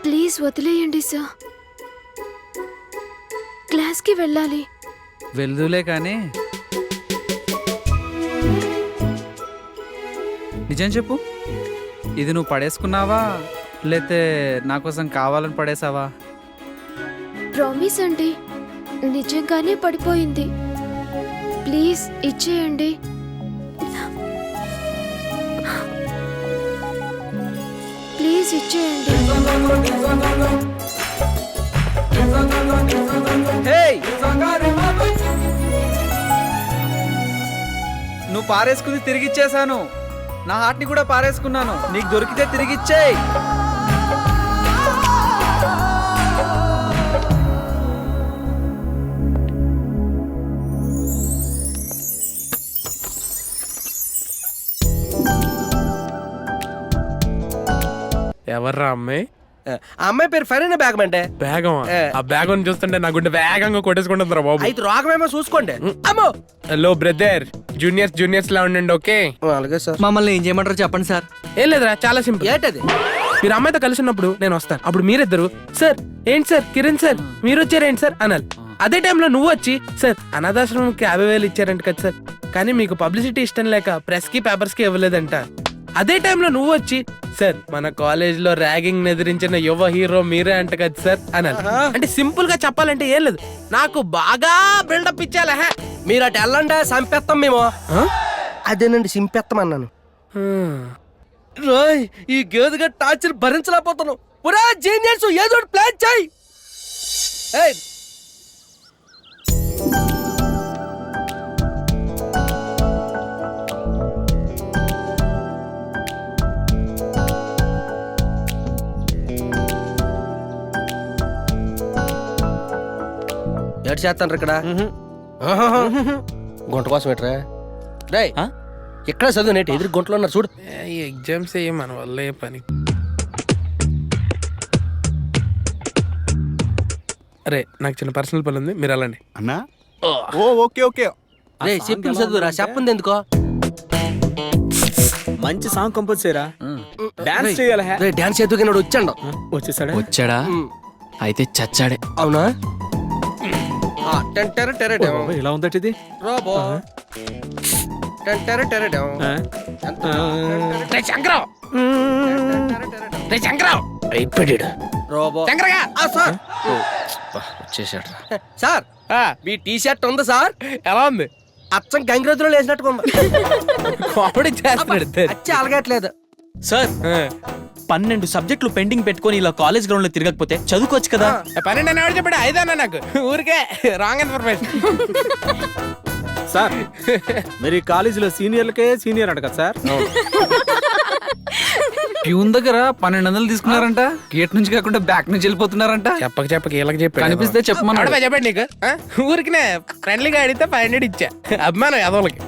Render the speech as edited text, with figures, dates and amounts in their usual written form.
Please వదిలేయండి sir, క్లాస్కి వెళ్ళాలి. వెళ్దులే కానీ నిజం చెప్పు, ఇది నువ్వు పడేసుకున్నావా లేతే నా కోసం కావాలని పడేసావా? ప్రామిస్ అండి, నిజంగానే పడిపోయింది. ప్లీజ్ ఇచ్చేయండి. ప్లీజ్ ఇచ్చేయండి. నువ్వు పారేసుకుంది తిరిగిచ్చేసాను, నా హార్ట్ని కూడా పారేసుకున్నాను. నీకు దొరికితే తిరిగిచ్చేయి. ఎవర్రా అమ్మాయి? ఆ అమ్మాయి పేరు ఫరీనా బేగం అంటే. బేగం? ఆ బేగం చూస్తుంటే నా గుండె వేగంగా కొట్టేసుకుంటుందిరా బాబు. అయితే రోగమేమో చూసుకోండి. అమ్మో. హలో బ్రదర్, జూనియర్స్ లా ఉండండి. ఓకే అలాగే సార్. మమ్మల్ని ఏం చేయమంటారు చెప్పండి సార్. ఏం లేదురా, చాలా సింపుల్. ఏంటది? మీరు అమ్మాయితో కలిసి ఉన్నప్పుడు నేను వస్తాను, అప్పుడు మీరిద్దరు సార్ ఏంటి సార్ కిరణ్ సార్ మీరు వచ్చారేంటి సార్ అనాలి. అదే టైంలో నువ్వు వచ్చి సార్ అనాథాశ్రమంకి 50,000 ఇచ్చారంట కదా సార్, కానీ మీకు పబ్లిసిటీ ఇష్టం లేక ప్రెస్ కి పేపర్స్ కి ఇవ్వలేదంట. అదే టైంలో నువ్వు వచ్చి సార్ మన కాలేజ్ లో ర్యాగింగ్ ఎదిరించిన యువ హీరో మీరే అంట కదా సార్ అనాలి. అంటే సింపుల్ గా చెప్పాలంటే ఏం లేదు, నాకు బాగా బిల్డప్ ఇచ్చాలా. మీరు అటు వెళ్ళండి, సంపేస్తాం మేము. అదేనండి సింపేస్తాం అన్నాను. రాయ్, ఈ గేదెగా టార్చర్ భరించలేకపోతున్నాం. పురా జీనియర్స్ ఏదో ప్లాన్ చేయి. ఎటు చేస్తాను ఇక్కడ గుంట కోసం ఎట్రా రే ఎక్కడ చదువు నేటి ఎదురు గుంటలో ఉన్నారు చూడు. ఈ ఎగ్జామ్స్ ఏ మన వల్ల ఏ పని. అరే నాకు చిన్న పర్సనల్ పని ఉంది, మీరు వెళ్ళండి అన్నా. ఓ ఓకే ఓకే. రే చెప్పిన చదువురా, చెప్పింది ఎందుకో. మంచి సాంగ్ కంపోజ్ చేయరా, డాన్స్ చేయాలి. రే డాన్స్ ఎదుగునాడు వచ్చాడు. వచ్చాడా? అయితే చచ్చాడే. అవునా? ఇలా ఉందట ఇది. సార్ మీ టీ షర్ట్ ఉంది సార్? ఎలా ఉంది? అచ్చం గంగిరెద్దులో వేసినట్టుగా ఉంది. కామెడీ చేస్తున్నాడు. అచ్చి అలగట్లేదు సార్. 12 సబ్జెక్టులు పెండింగ్ పెట్టుకొని ఇలా కాలేజ్ గ్రౌండ్ లో తిరగకపోతే చదువుకోవచ్చు కదా. 12 అని ఎవరు చెప్పాడు? 5 అన్నా నాకు ఊరికే రాంగ్ ఇన్ఫర్మేషన్. సార్ మీరు ఈ కాలేజీలో సీనియర్లకే సీనియర్ అంట కదా సార్. ప్యూన్ దగ్గర 1200 తీసుకున్నారంట, గేట్ నుంచి కాకుండా బ్యాక్ నుంచి వెళ్ళిపోతున్నారంట. చెప్పక వీళ్ళకి చెప్పాడు. కనిపిస్తే చెప్పమన్నాడు. చెప్పండి నీకు ఊరికినే ఫ్రెండ్లీగా అడిగితే 500 ఇచ్చా. అభిమానం యాదవులకి.